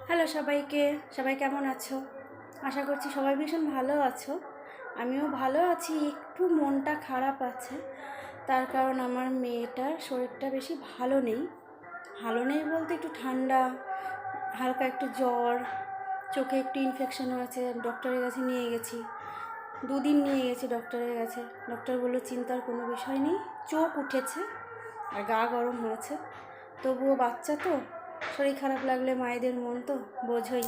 Hello সবাইকে, সবাই কেমন আছো? আশা করছি সবাই ভীষণ ভালো আছো। আমিও ভালো আছি, একটু মনটা খারাপ আছে। তার কারণ আমার মেয়েটার শরীরটা বেশি ভালো নেই বলতে একটু ঠান্ডা, হালকা একটু জ্বর, চোখে একটু ইনফেকশন হয়েছে। ডক্টরের কাছে নিয়ে গেছি, 2 দিন নিয়ে গেছি ডক্টরের কাছে। ডক্টর বললো চিন্তার কোনো বিষয় নেই, চোখ উঠেছে আর গা গরম হয়েছে। তবুও বাচ্চা তো, শরীর খারাপ লাগলে মায়েদের মন তো বোঝোই।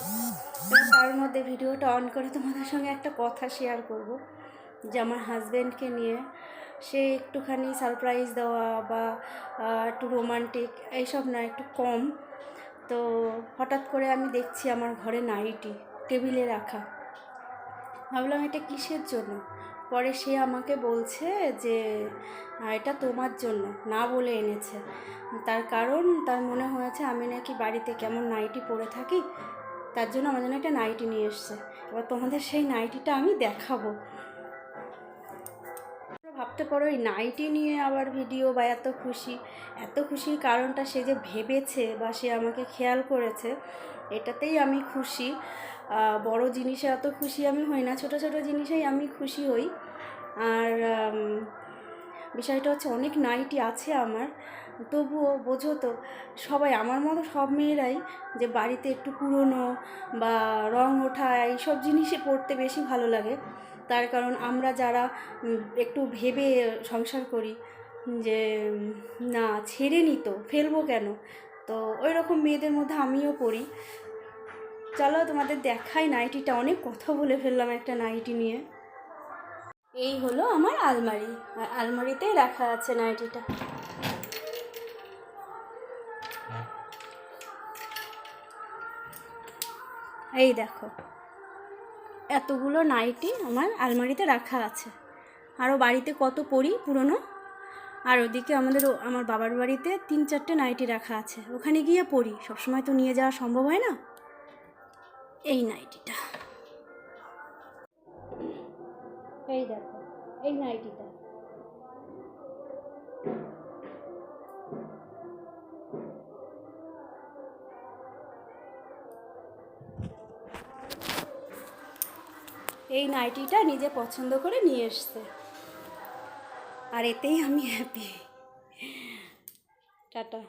তার মধ্যে ভিডিওটা অন করে তোমাদের সঙ্গে একটা কথা শেয়ার করব, যে আমার হাজব্যান্ডকে নিয়ে। সে একটুখানি সারপ্রাইজ দেওয়া বা একটু রোমান্টিক এইসব না, একটু কম। তো হঠাৎ করে আমি দেখছি আমার ঘরে নাইটি টেবিলে রাখা। ভাবলাম এটা কিসের জন্য। পরে সে আমাকে বলছে যে এটা তোমার জন্য, না বলে এনেছে। তার কারণ তার মনে হয়েছে আমি নাকি বাড়িতে কেমন নাইটি পরে থাকি, তার জন্য আমার জন্য একটা নাইটি নিয়ে এসছে। এবার তোমাদের সেই নাইটিটা আমি দেখাবো। ভাবতে পারো এই নাইটি নিয়ে আবার ভিডিও বা এত খুশির কারণটা সে যে ভেবেছে বা সে আমাকে খেয়াল করেছে, এটাতেই আমি খুশি। বড় জিনিসে অত খুশি আমি হই না, ছোট ছোট জিনিসেই আমি খুশি হই। আর বিষয়টা হচ্ছে অনেক নাইটি আছে আমার, তবুও বোঝো তো, সবাই আমার মতো সব মেয়েরাই যে বাড়িতে একটু পুরনো বা রং ওঠা এইসব জিনিসই পরতে বেশি ভালো লাগে। তার কারণ আমরা যারা একটু ভেবে সংসার করি যে না ছেড়ে নিত ফেলবো কেন, তো ওই রকম মেয়েদের মধ্যে আমিও পড়ি। চলো তোমাদের দেখাই নাইটিটা, অনেক কথা বলে ফেললাম একটা নাইটি নিয়ে। এই হলো আমার আলমারি, আর আলমারিতেই রাখা আছে নাইটিটা। এই দেখো, এতগুলো নাইটি আমার আলমারিতে রাখা আছে। আরও বাড়িতে কত পরি পুরনো। আর ওদিকে আমার বাবার বাড়িতে 3-4টে নাইটি রাখা আছে, ওখানে গিয়ে পরি। সবসময় তো নিয়ে যাওয়া সম্ভব হয় না। এই নাইটিটা, এই দেখো, এই নাইটিটা এই নাইটিটা নিজে পছন্দ করে নিয়ে এসছে, আর এতেই আমি হ্যাপি। টাটা।